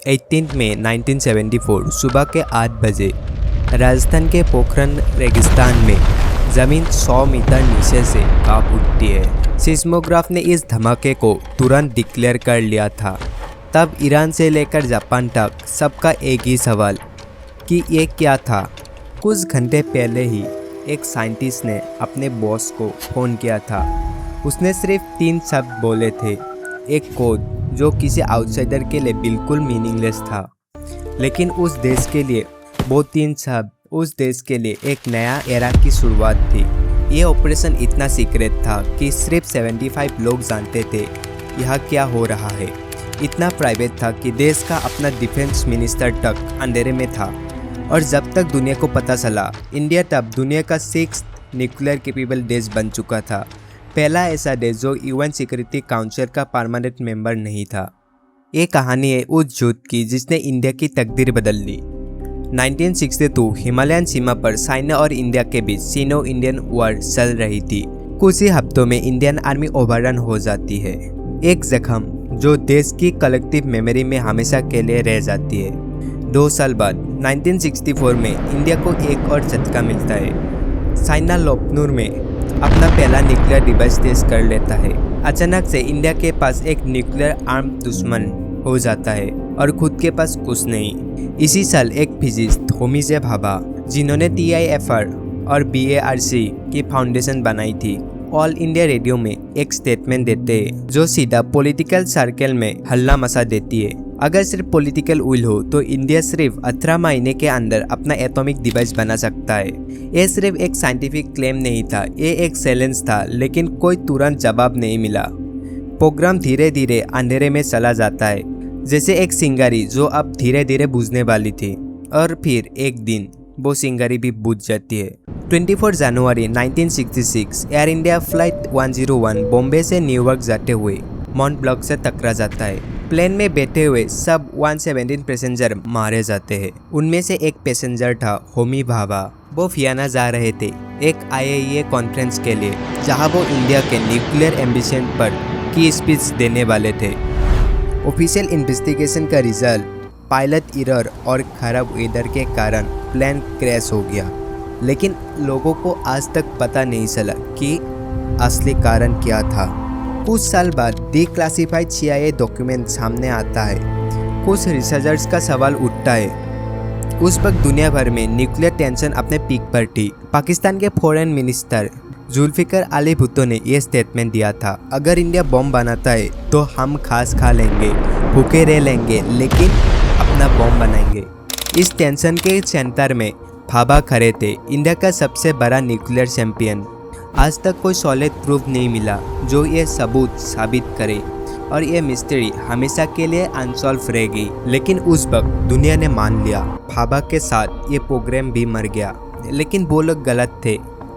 18 मई 1974 सुबह के 8 बजे राजस्थान के पोखरण रेगिस्तान में ज़मीन 100 मीटर नीचे से कांप उठती है। सिस्मोग्राफ ने इस धमाके को तुरंत डिक्लेयर कर लिया था। तब ईरान से लेकर जापान तक सबका एक ही सवाल कि ये क्या था। कुछ घंटे पहले ही एक साइंटिस्ट ने अपने बॉस को फ़ोन किया था। उसने सिर्फ 3 शब्द बोले थे, एक कोड जो किसी आउटसाइडर के लिए बिल्कुल मीनिंगलेस था, लेकिन उस देश के लिए वो 3 शब्द उस देश के लिए एक नया एरा की शुरुआत थी। ये ऑपरेशन इतना सीक्रेट था कि सिर्फ 75 लोग जानते थे यह क्या हो रहा है। इतना प्राइवेट था कि देश का अपना डिफेंस मिनिस्टर तक अंधेरे में था। और जब तक दुनिया को पता चला, इंडिया तब दुनिया का 6th न्यूक्लियर कैपेबल देश बन चुका था। पहला ऐसा देश जो यूएन सिक्योरिटी काउंसिल का परमानेंट मेंबर नहीं था। ये कहानी है उस युद्ध की जिसने इंडिया की तकदीर बदल ली। 1962 हिमालयन सीमा पर चाइना और इंडिया के बीच सीनो इंडियन वॉर चल रही थी। कुछ ही हफ्तों में इंडियन आर्मी ओवररन हो जाती है, एक जख्म जो देश की कलेक्टिव मेमोरी में हमेशा के लिए रह जाती है। 2 साल बाद 1964 में इंडिया को एक और झटका मिलता है। चाइना लोपनूर में अपना पहला न्यूक्लियर डिवाइस टेस्ट कर लेता है। अचानक से इंडिया के पास एक न्यूक्लियर आर्म दुश्मन हो जाता है और खुद के पास कुछ नहीं। इसी साल एक फिजिस्ट होमी जे भाभा, जिन्होंने TIFR और BARC की फाउंडेशन बनाई थी, ऑल इंडिया रेडियो में एक स्टेटमेंट देते हैं जो सीधा पॉलिटिकल सर्कल में हल्ला मचा देती है। अगर सिर्फ पॉलिटिकल विल हो तो इंडिया सिर्फ 18 महीने के अंदर अपना एटॉमिक डिवाइस बना सकता है। ये सिर्फ एक साइंटिफिक क्लेम नहीं था, ये एक चैलेंज था, लेकिन कोई तुरंत जवाब नहीं मिला। प्रोग्राम धीरे धीरे अंधेरे में चला जाता है, जैसे एक चिंगारी जो अब धीरे धीरे बुझने वाली थी। और फिर एक दिन वो चिंगारी भी बुझ जाती है। 24 जनवरी 1966 एयर इंडिया फ्लाइट 101 बॉम्बे से न्यूयॉर्क जाते हुए माउंट ब्लॉक से टकरा जाता है। प्लेन में बैठे हुए सब 117 पैसेंजर मारे जाते हैं। उनमें से एक पैसेंजर था होमी भाभा। वो वियना जा रहे थे एक IAEA कॉन्फ्रेंस के लिए, जहां वो इंडिया के न्यूक्लियर एम्बिशन पर की स्पीच देने वाले थे। ऑफिशियल इन्वेस्टिगेशन का रिजल्ट पायलट एरर और खराब वेदर के कारण प्लेन क्रैश हो गया, लेकिन लोगों को आज तक पता नहीं चला कि असली कारण क्या था। कुछ साल बाद डिक्लासिफाइड CIA डॉक्यूमेंट सामने आता है। कुछ रिसर्चर्स का सवाल उठता है। उस वक्त दुनिया भर में न्यूक्लियर टेंशन अपने पीक पर थी। पाकिस्तान के फॉरेन मिनिस्टर जुल्फिकर अली भुट्टो ने यह स्टेटमेंट दिया था, अगर इंडिया बॉम्ब बनाता है तो हम खास खा लेंगे, भूखे रह लेंगे, लेकिन अपना बॉम्ब बनाएंगे। इस टेंशन के सेंटर में भाभा खड़े थे, इंडिया का सबसे बड़ा न्यूक्लियर चैंपियन। आज तक कोई सॉलिड प्रूफ नहीं मिला जो ये सबूत साबित करे, और ये मिस्ट्री हमेशा के लिए अनसॉल्व रहेगी। लेकिन उस वक्त दुनिया ने मान लिया, भाभा के साथ ये प्रोग्राम भी मर गया। लेकिन वो लोग गलत थे।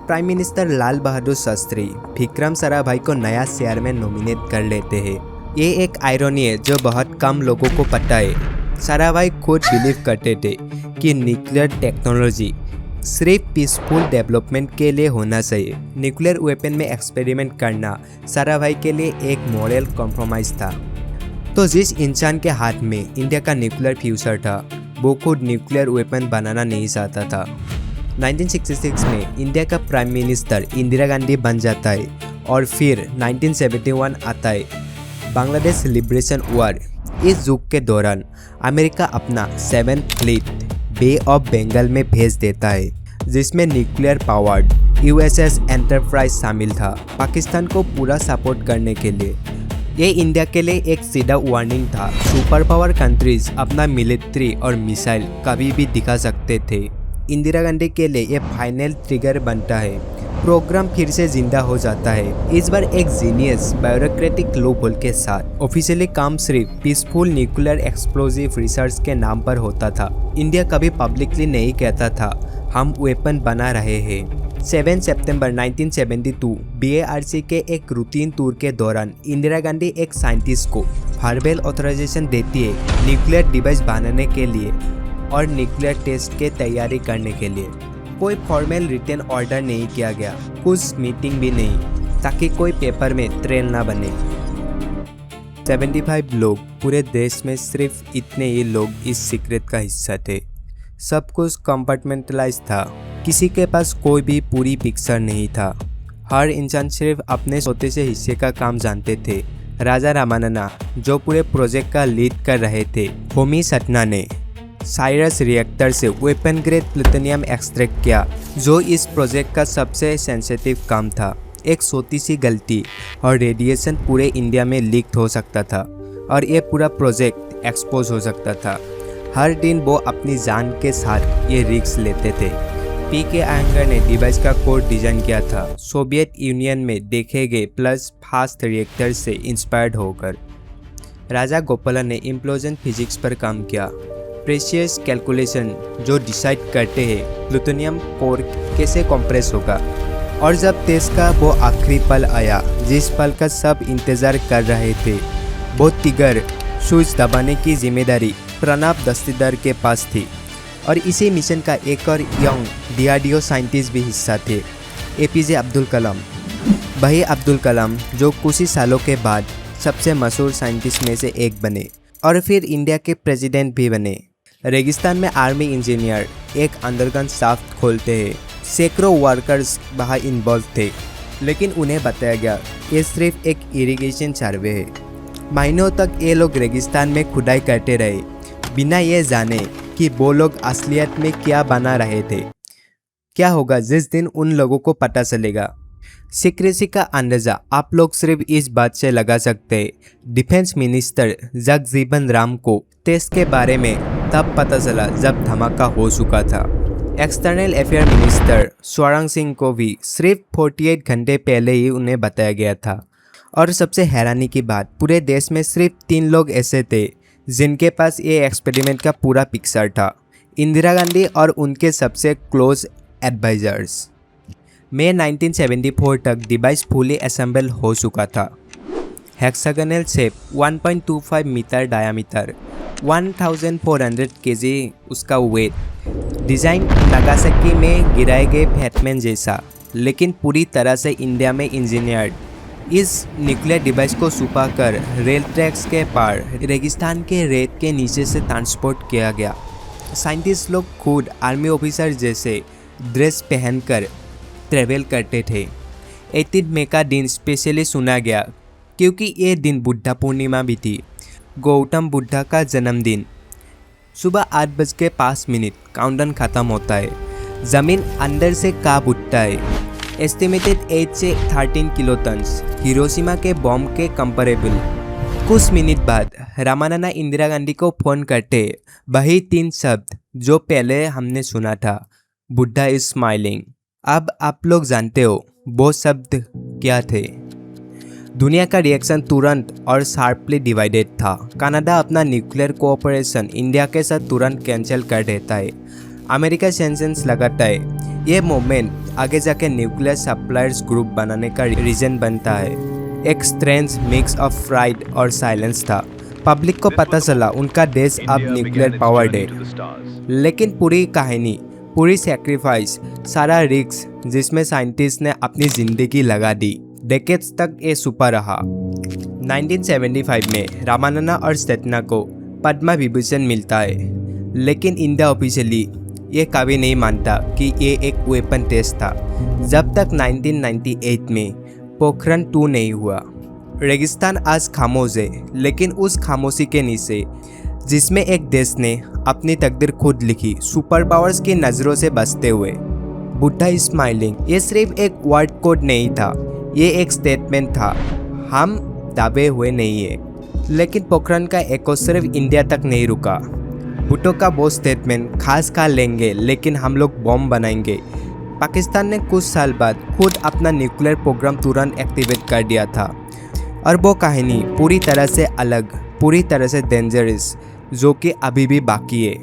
प्राइम मिनिस्टर लाल बहादुर शास्त्री विक्रम साराभाई को नया चेयरमैन नॉमिनेट कर लेते हैं। ये एक आयरनी है जो बहुत कम लोगों को पता है। साराभाई खुद बिलीव करते थे कि न्यूक्लियर टेक्नोलॉजी सिर्फ पीसफुल डेवलपमेंट के लिए होना चाहिए। न्यूक्लियर वेपन में एक्सपेरिमेंट करना साराभाई के लिए एक मॉरल कॉम्प्रोमाइज़ था। तो जिस इंसान के हाथ में इंडिया का न्यूक्लियर फ्यूचर था, वो खुद न्यूक्लियर वेपन बनाना नहीं चाहता था। 1966 में इंडिया का प्राइम मिनिस्टर इंदिरा गांधी बन जाता है, और फिर 1971 आता है, बांग्लादेश लिबरेशन वॉर। इस युग के दौरान अमेरिका अपना 7th fleet bay of Bengal में भेज देता है, जिसमें न्यूक्लियर पावर्ड USS एंटरप्राइज शामिल था, पाकिस्तान को पूरा सपोर्ट करने के लिए। ये इंडिया के लिए एक सीधा वार्निंग था। सुपर पावर कंट्रीज अपना मिलिट्री और मिसाइल कभी भी दिखा सकते थे। इंदिरा गांधी के लिए ये फाइनल ट्रिगर बनता है। प्रोग्राम फिर से जिंदा हो जाता है, इस बार एक जीनियस ब्यूरोक्रेटिक लूपहोल के साथ। ऑफिशियली काम सिर्फ पीसफुल न्यूक्लियर एक्सप्लोजिव रिसर्च के नाम पर होता था। इंडिया कभी पब्लिकली नहीं कहता था हम वेपन बना रहे हैं। 7 सितंबर 1972 BARC के एक रूटीन टूर के दौरान इंदिरा गांधी एक साइंटिस्ट को फारवेल ऑथराइजेशन देती है न्यूक्लियर डिवाइस बनाने के लिए और न्यूक्लियर टेस्ट के तैयारी करने के लिए। कोई फॉर्मल रिटन ऑर्डर नहीं किया गया, कुछ मीटिंग भी नहीं, ताकि कोई पेपर में ट्रेल ना बने। 75 लोग पूरे देश में सिर्फ इतने ही लोग इस सीक्रेट का हिस्सा थे। सब कुछ कंपार्टमेंटलाइज था, किसी के पास कोई भी पूरी पिक्चर नहीं था। हर इंसान सिर्फ अपने छोटे से हिस्से का काम जानते थे। राजा रामानना जो पूरे प्रोजेक्ट का लीड कर रहे थे, होमी सटना ने साइरस रिएक्टर से वेपन ग्रेड प्लूटोनियम एक्सट्रैक्ट किया, जो इस प्रोजेक्ट का सबसे सेंसिटिव काम था। एक छोटी सी गलती और रेडिएशन पूरे इंडिया में लीक हो सकता था और ये पूरा प्रोजेक्ट एक्सपोज हो सकता था। हर दिन वो अपनी जान के साथ ये रिस्क लेते थे। पीके अयंगर ने डिवाइस का कोड डिजाइन किया था, सोवियत यूनियन में देखे गए प्लस फास्ट रिएक्टर से इंस्पायर्ड होकर। राजा गोपालन ने इम्प्लोजन फिजिक्स पर काम किया, प्रेशियस कैलकुलेशन जो डिसाइड करते हैं प्लूटोनियम कोर कैसे कंप्रेस होगा। और जब देश का वो आखिरी पल आया जिस पल का सब इंतज़ार कर रहे थे, वो तिगर स्विच दबाने की जिम्मेदारी प्रणब दस्तीदार के पास थी। और इसी मिशन का एक और यंग डीआरडीओ साइंटिस्ट भी हिस्सा थे, एपीजे अब्दुल कलाम। वही अब्दुल कलाम जो कुछ ही सालों के बाद सबसे मशहूर साइंटिस्ट में से एक बने और फिर इंडिया के प्रेसिडेंट भी बने। रेगिस्तान में आर्मी इंजीनियर एक अंडरग्राउंड शाफ्ट खोलते हैं। सैकड़ों वर्कर्स वहाँ इन्वॉल्व थे, लेकिन उन्हें बताया गया ये सिर्फ एक इरिगेशन सर्वे है। महीनों तक ये लोग रेगिस्तान में खुदाई करते रहे, बिना ये जाने कि वो लोग असलियत में क्या बना रहे थे। क्या होगा जिस दिन उन लोगों को पता चलेगा। सीक्रेसी का अंदाजा आप लोग सिर्फ इस बात से लगा सकते हैं, डिफेंस मिनिस्टर जगजीवन राम को टेस्ट के बारे में तब पता चला जब धमाका हो चुका था। एक्सटर्नल अफेयर मिनिस्टर स्वरांग सिंह को भी सिर्फ 48 घंटे पहले ही उन्हें बताया गया था। और सबसे हैरानी की बात, पूरे देश में सिर्फ 3 लोग ऐसे थे जिनके पास ये एक्सपेरिमेंट का पूरा पिक्चर था, इंदिरा गांधी और उनके सबसे क्लोज एडवाइजर्स। मई 1974 तक डिवाइस फुली असेंबल हो चुका था। Hexagonal shape, 1.25 metre diameter, 1400 kg उसका वेट। डिज़ाइन नागासाकी में गिराए गए फैटमैन जैसा, लेकिन पूरी तरह से इंडिया में इंजीनियर्ड। इस न्यूक्लियर डिवाइस को छुपाकर रेल ट्रैक्स के पार रेगिस्तान के रेत के नीचे से ट्रांसपोर्ट किया गया। साइंटिस्ट लोग खुद आर्मी ऑफिसर जैसे ड्रेस पहनकर ट्रैवल करते थे। 18 मई का दिन स्पेशली सुना गया क्योंकि ये दिन बुद्धा पूर्णिमा भी थी, गौतम बुद्धा का जन्मदिन। सुबह 8:05 काउंटडाउन खत्म होता है। ज़मीन अंदर से कांप उठता है। एस्टिमेटेड 8 से 13 किलोटन्स, हिरोशिमा के बॉम्ब के कंपेरेबल। कुछ मिनट बाद रामानना इंदिरा गांधी को फ़ोन करते वही 3 शब्द जो पहले हमने सुना था, बुद्धा इज स्माइलिंग। अब आप लोग जानते हो वो शब्द क्या थे। दुनिया का रिएक्शन तुरंत और शार्पली डिवाइडेड था। कनाडा अपना न्यूक्लियर कोऑपरेशन इंडिया के साथ तुरंत कैंसिल कर देता है। अमेरिका सैंक्शंस लगाता है। ये मूवमेंट आगे जाके न्यूक्लियर सप्लायर्स ग्रुप बनाने का रीजन बनता है। एक स्ट्रेंज मिक्स ऑफ फ्राइड और साइलेंस था। पब्लिक को पता चला उनका देश अब न्यूक्लियर पावर्ड है, लेकिन पूरी कहानी, पूरी सैक्रिफाइस, सारा रिस्क जिसमें साइंटिस्ट ने अपनी ज़िंदगी लगा दी, डेकेड्स तक ये छुपा रहा। 1975 में रामानना और सटना को पद्मा विभूषण मिलता है, लेकिन इंडिया ऑफिशियली ये कभी नहीं मानता कि ये एक वेपन टेस्ट था जब तक 1998 में पोखरण 2 नहीं हुआ। रेगिस्तान आज खामोश है, लेकिन उस खामोशी के नीचे जिसमें एक देश ने अपनी तकदीर खुद लिखी, सुपर पावर्स की नज़रों से बचते हुए। बुद्धा इज स्माइलिंग ये सिर्फ एक वर्ड कोड नहीं था, ये एक स्टेटमेंट था। हम दबे हुए नहीं है। लेकिन पोखरण का एको सिर्फ इंडिया तक नहीं रुका। भुट्टो का वो स्टेटमेंट खास कर लेंगे, लेकिन हम लोग बॉम्ब बनाएंगे। पाकिस्तान ने कुछ साल बाद खुद अपना न्यूक्लियर प्रोग्राम तुरंत एक्टिवेट कर दिया था। और वो कहानी पूरी तरह से अलग, पूरी तरह से डेंजरस, जो कि अभी भी बाकी है।